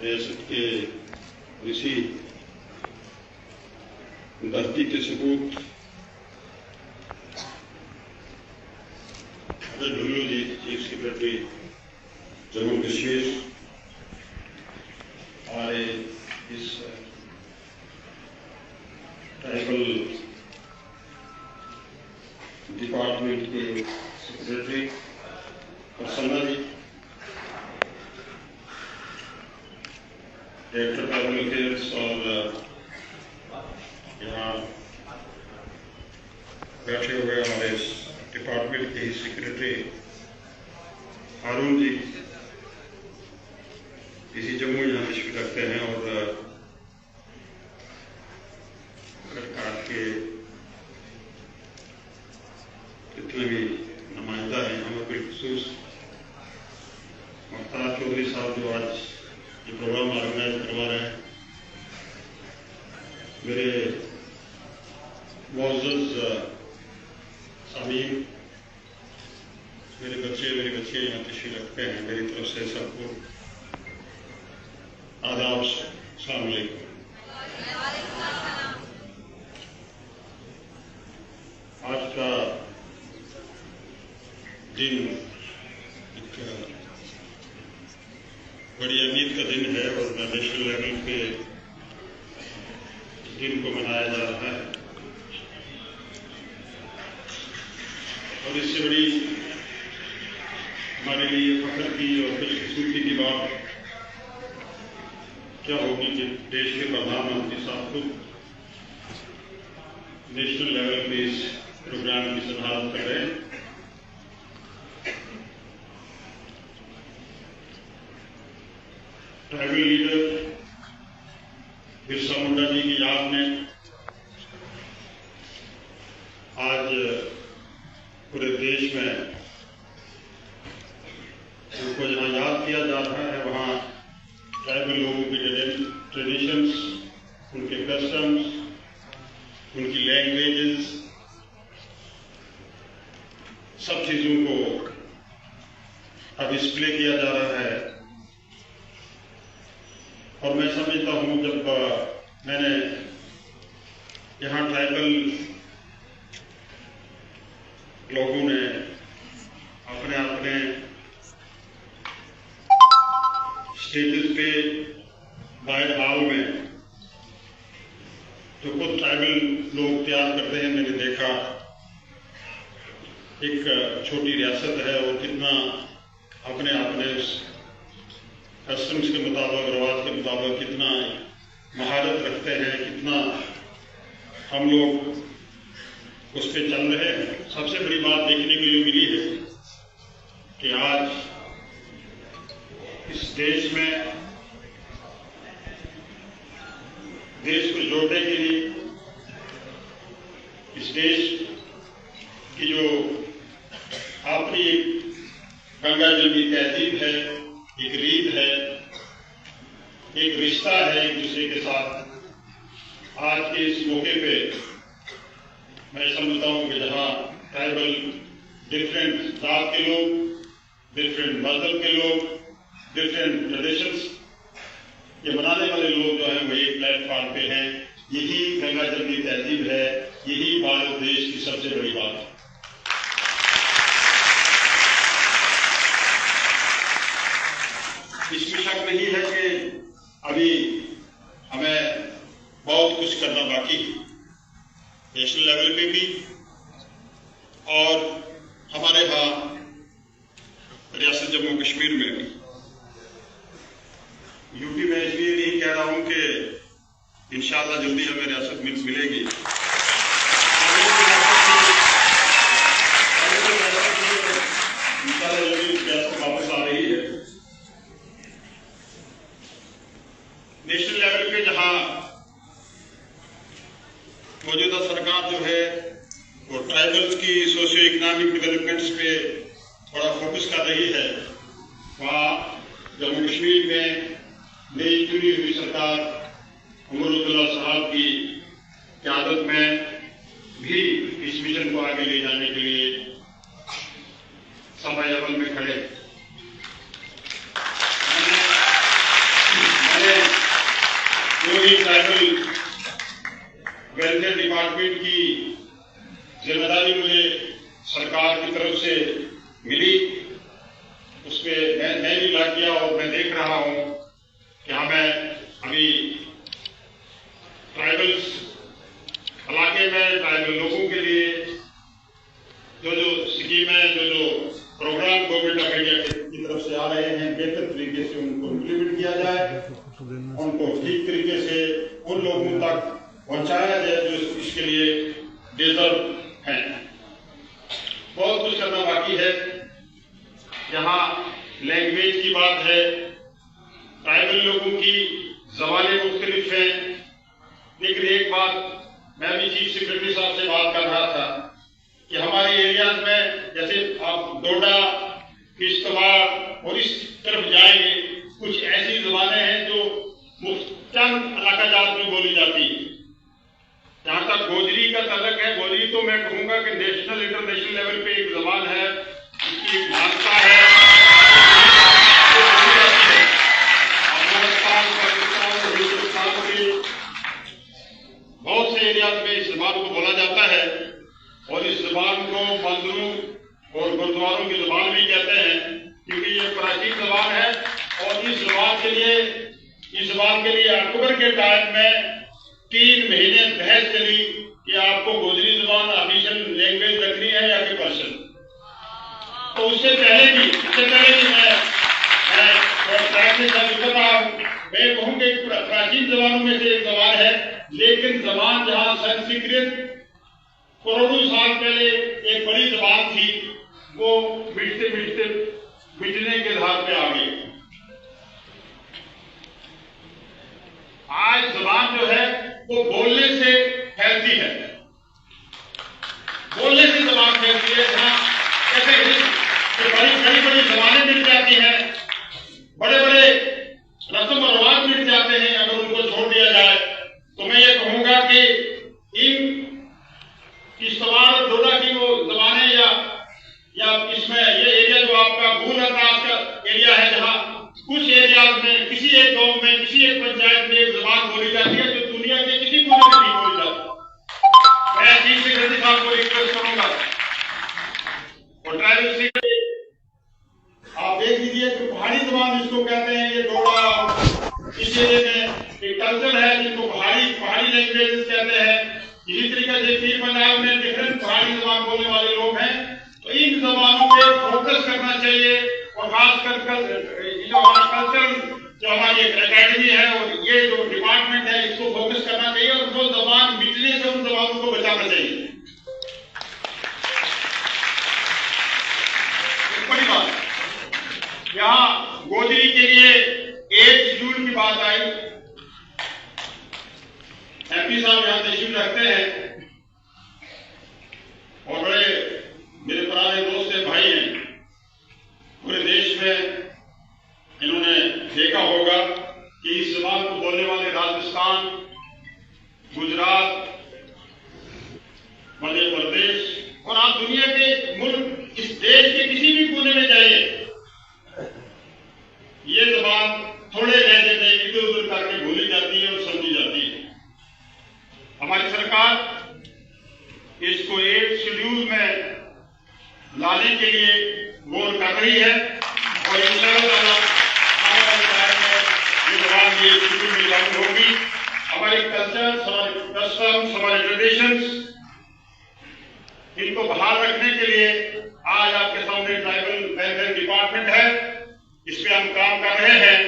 रियासत के इसी धरती के सबूत ढुल्लू जी, चीफ सेक्रेटरी जम्मू कश्मीर, हमारे इस ट्राइबल डिपार्टमेंट के सेक्रेटरी प्रसन्ना जी, डायरेक्टर ट्राइबल अफेयर्स और यहाँ बैठे हुए हमारे डिपार्टमेंट के सेक्रेटरी हारून जी, इसी जम्मू यहाँ तशरीफ रखते हैं, और सरकार के जितने भी नुमाइंदा हैं, हमें बिलखसूस मुख्तार चौधरी साहब जो आज ये प्रोग्राम ऑर्गेनाइज करवा रहे हैं, मेरे मुअज़्ज़ज़ सामीन, मेरे बच्चे यहाँ तशरीफ रखते हैं, मेरी तरफ से सबको आदाब, अस्सलाम वालेकुम। आज का दिन एक बड़ी अहमियत का दिन है और नेशनल लेवल पे दिन को मनाया जा रहा है, और इससे बड़ी हमारे लिए फख्र की और खुशकिस्मती की बात क्या होगी कि देश के प्रधानमंत्री साहब खुद नेशनल लेवल पे इस प्रोग्राम की सदारत कर रहे हैं। ट्राइबल लीडर बिरसा मुंडा जी की याद में आज पूरे देश में उनको जहाँ याद किया जा रहा है, वहाँ ट्राइबल लोगों की ट्रेडिशंस, उनके कस्टम्स, उनकी लैंग्वेजेस, सब चीजों को अब डिस्प्ले किया जा रहा है। और मैं समझता हूँ जब मैंने यहाँ ट्राइबल लोगों ने अपने अपने स्टेजेस पे वाइट हॉल में जो खुद ट्राइबल लोग तैयार करते हैं, मैंने देखा एक छोटी रियासत है और कितना अपने अपने कस्टम्स के मुताबिक, रवाज के मुताबिक कितना महारत रखते हैं, कितना हम लोग उस पर चल रहे हैं। सबसे बड़ी बात देखने को ये मिली है कि आज इस देश में देश को जोड़ने के लिए, इस देश की जो अपनी एक गंगा जमुनी तहजीब है, एक रीत है, एक रिश्ता है एक दूसरे के साथ, आज के इस मौके पे मैं समझता हूं कि जहां ट्राइबल डिफरेंट जात के लोग, डिफरेंट मजहब के लोग, डिफरेंट ट्रेडिशंस ये मनाने वाले लोग जो हैं वो एक प्लेटफॉर्म पे हैं, यही गंगा जमुनी तहजीब है, यही भारत देश की सबसे बड़ी बात है। इसमें शक नहीं है कि अभी हमें बहुत कुछ करना बाकी है, नेशनल लेवल पे भी और हमारे यहाँ रियासत जम्मू कश्मीर में भी। यूपी में इसलिए नहीं कह रहा हूं कि इंशाअल्लाह जल्दी हमें रियासत मिलेगी, इंशाअल्लाह जल्दी रियासत वापस आ रही है। नेशनल लेवल पे जहां मौजूदा सरकार जो है वो ट्राइबल्स की सोशियो इकोनॉमिक डेवलपमेंट्स पे थोड़ा फोकस कर रही है, वहाँ जम्मू कश्मीर में नई चुनी हुई सरकार उमर अब्दुल्ला साहब की क़यादत में भी इस मिशन को आगे ले जाने के लिए समय अमल में खड़े। भी ट्राइबल वेलफेयर डिपार्टमेंट की जिम्मेदारी मुझे सरकार की तरफ से मिली, उसमें मैं भी लग गया और मैं देख रहा हूं कि हमें अभी ट्राइबल इलाके में ट्राइबल लोगों के लिए जो स्कीम है, जो प्रोग्राम गवर्नमेंट ऑफ इंडिया की तरफ से आ रहे हैं, बेहतर तरीके से उनको इम्प्लीमेंट किया जाए, उनको ठीक तरीके से उन लोगों तक पहुंचाया जाए जो इसके लिए डिजर्व हैं। बहुत कुछ करना बाकी है। यहाँ लैंग्वेज की बात है, ट्राइबल लोगों की ज़बानें मुख्तलिफ हैं, लेकिन एक बात मैं भी चीफ सेक्रेटरी साहब से बात कर रहा था कि हमारे एरियाज में जैसे आप डोडा, किश्तवाड़ और इस तरफ जाएंगे, कुछ ऐसी ज़बानें हैं जो चंद इलाका जात में बोली जाती है। जहां तक गोजरी का तल्लक है, गोजरी तो मैं कहूंगा कि नेशनल इंटरनेशनल लेवल पे एक ज़बान है, इसकी एक मान्यता है। अफगानिस्तान, पाकिस्तान और हिंदुस्तान के बहुत से एरियाज में इस ज़बान को बोला जाता है और इस ज़बान को मंदिरों और गुरुद्वारों की ज़बान भी कहते हैं, क्योंकि ये प्राचीन ज़बान है। और इस ज़बान के लिए अक्टूबर के टाइम में 3 महीने बहस चली कि आपको गोजरी ज़बान ऑफिशियल लैंग्वेज रखनी है या फिर पर्शियन। तो उससे पहले भी मैं कहूँगी प्राचीन ज़बानों में से एक ज़बान है, लेकिन ज़बान जहाँ संस्कृत करोड़ों साल पहले एक बड़ी ज़बान थी, वो मिटने के धार पे आ गई। आज ज़बान जो है वो बोलने से फैलती है, बोलने से ज़बान फैलती है। जहाँ कैसे बड़ी ज़बानें मिट जाती हैं, बड़े बड़े रस्म और रिवाज मिट जाते हैं अगर उनको छोड़ दिया जाए। तो मैं ये कहूंगा कि इन किश्तवाड़ और डोडा की वो ज़बानें या इसमें ये एरिया जो आपका भूल अवकाश का एरिया है, जहाँ कुछ एरिया में किसी एक गांव में किसी एक पंचायत में एक ज़बान बोली जाती है जो दुनिया के किसी कोने में नहीं बोली जाती। मैं चीफ सेक्रेटरी साहब को रिक्वेस्ट करूंगा और ट्राइबल से आप देख लीजिए कि पहाड़ी ज़बान जिसको कहते हैं, ये डोडा इस एरिया में एक कल्चर है जिसको पहाड़ी लैंग्वेज कहते हैं। इसी तरीके से फिर पंजाब में डिफरेंट पहाड़ी ज़बान बोलने वाले लोग हैं। तो इन ज़बानों पे फोकस करना चाहिए और खासकर जो हमारा कल्चर, जो हमारी एकेडमी है और ये जो डिपार्टमेंट है, इसको फोकस करना चाहिए और वो ज़बान मिटने से उन ज़बानों को बचाना चाहिए। बड़ी बात यहाँ गोजरी के लिए 8 शेड्यूल की बात आई। एमपी साहब यहाँ तशरीफ रखते हैं और बड़े मेरे पुराने दोस्त हैं, भाई हैं। पूरे देश में इन्होंने देखा होगा कि इस ज़बान को बोलने वाले राजस्थान, गुजरात, मध्य प्रदेश और आप दुनिया के मुल्क, इस देश के किसी भी कोने में जाइए, ये ज़बान थोड़े लहजे में इधर उधर करके भूली जाती है और समझी जाती है। हमारी सरकार इसको 8 शेड्यूल में लाने के लिए गौर कर रही है और इंशाअल्लाह आने वाले टाइम में ये ज़बान ये शेड्यूल में लागू होगी। हमारे कल्चर, हमारे कस्टम्स, हमारे ट्रेडिशंस, इनको बहाल रखने के लिए आज आपके सामने ट्राइबल वेलफेयर डिपार्टमेंट है, इस पे हम काम कर रहे हैं।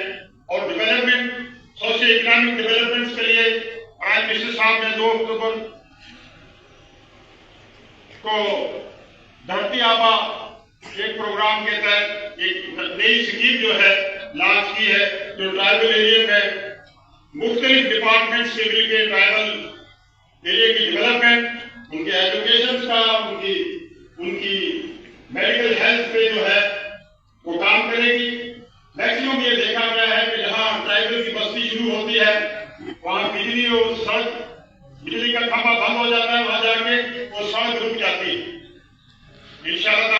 और डेवलपमेंट, सोशियो इकोनॉमिक डेवलपमेंट के लिए प्राइम मिनिस्टर साहब ने 2 अक्टूबर को धरती आबा एक प्रोग्राम के तहत एक नई स्कीम जो है लॉन्च की है, जो ट्राइबल एरिया में मुख्तलिफ डिपार्टमेंट्स के मिलकर ट्राइबल एरिया की डेवलपमेंट, उनके एजुकेशन का, उनकी मेडिकल हेल्थ पे जो है वो काम करेगी। मैक्सिमम ये देखा गया है कि जहां ट्राइबल की बस्ती शुरू होती है वहां बिजली और सड़क, बिजली का खंभा बंद हो जाता है, वहां जाके वो सड़क रुक जाती है। इंशाअल्लाह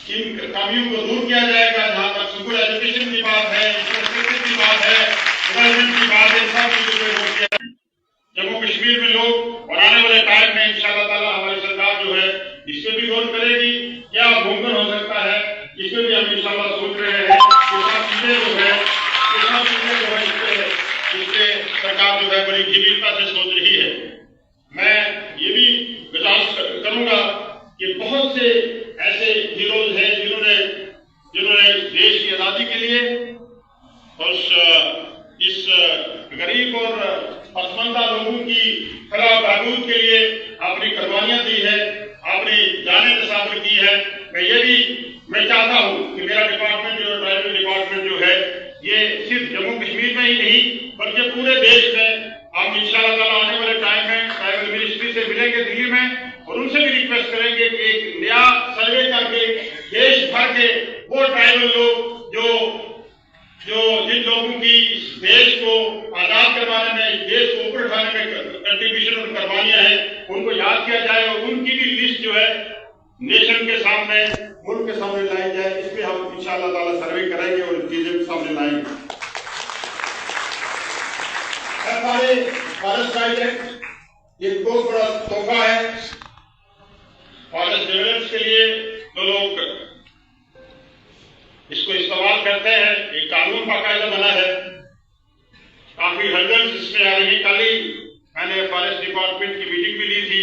इन कमियों को दूर किया जाएगा। जहां तक स्कूल एजुकेशन की बात है, इंफ्रास्ट्रक्चर की बात है, डेवलपमेंट की बात है, सब चीजों पे रोक दिया। जम्मू कश्मीर में लोग और आने वाले टाइम में इंशाअल्लाह ताला हमारी सरकार जो है इस पे भी गौर करेगी। क्या मुमकिन हो सकता है, इस पे भी हम इंशाअल्लाह सोच रहे हैं कि सब चीजें जो है इस पे सरकार जो है बड़ी गंभीरता से सोच रही है। मैं ये भी गुजारिश करूंगा कि बहुत से ऐसे हीरोज हैं जिन्होंने देश की आजादी के लिए और इस गरीब और पसमानदा लोगों की खिलाफ बहबूद के लिए अपनी कुर्बानियां दी है, अपनी जानें निछावर की है। मैं चाहता हूं कि मेरा डिपार्टमेंट जो ट्राइबल डिपार्टमेंट जो है ये सिर्फ जम्मू कश्मीर में ही नहीं बल्कि पूरे देश में हम इंशाअल्लाह ताला आने वाले टाइम में ट्राइबल मिनिस्ट्री से मिलेंगे दिल्ली में और उनसे भी रिक्वेस्ट करेंगे कि एक नया सर्वे करके देश भर के वो ट्राइबल लोग जो जिन लोगों की इस देश को आजाद करवाने में, इस देश को ऊपर उठाने में कंट्रीब्यूशन और कुर्बानियां हैं, उनको याद किया जाए और उनकी भी लिस्ट जो है नेशन के सामने, मुल्क के सामने लाई जाए। इस पे हम इंशाअल्लाह ताला सर्वे करेंगे और चीजें के सामने लाएंगे। हमारे फॉरेस्ट राइट एक्ट ये बहुत बड़ा तोहफा है फॉरेस्ट डेवलपर्स के लिए। तो लोग इसको इस्तेमाल करते हैं, एक कानून बाकायदा बना है, काफी हर्डल्स इसमें आ रही। कल ही मैंने फॉरेस्ट डिपार्टमेंट की मीटिंग भी ली थी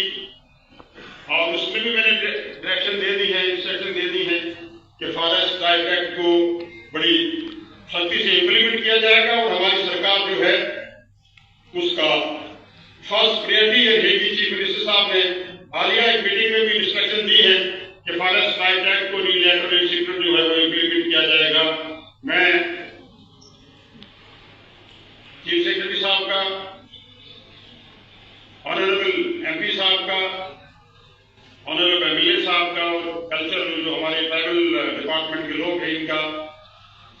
और उसमें भी मैंने डायरेक्शन दे दी है, इंस्ट्रक्शन दे दी है कि फॉरेस्ट राइट एक्ट को बड़ी सख्ती से इम्प्लीमेंट किया जाएगा और हमारी सरकार जो है उसका फर्स्ट प्रायोरिटी रहेगी। चीफ मिनिस्टर साहब ने हालिया एक मीटिंग में भी इंस्ट्रक्शन दी है कि फॉरेस्ट राइट एक्ट को यूनिलैटरल जो है वो इम्प्लीमेंट किया जाएगा। मैं चीफ सेक्रेटरी साहब का, ऑनरेबल एमपी साहब का, ऑनरेबल एमएलए साहब का और कल्चर जो हमारे ट्राइबल डिपार्टमेंट के लोग हैं इनका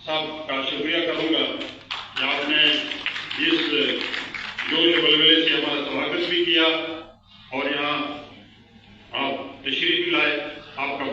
सबका शुक्रिया करूंगा कि आपने इस जोर बलबले से हमारा स्वागत भी किया और यहाँ आप तशरीफ लाए। आपका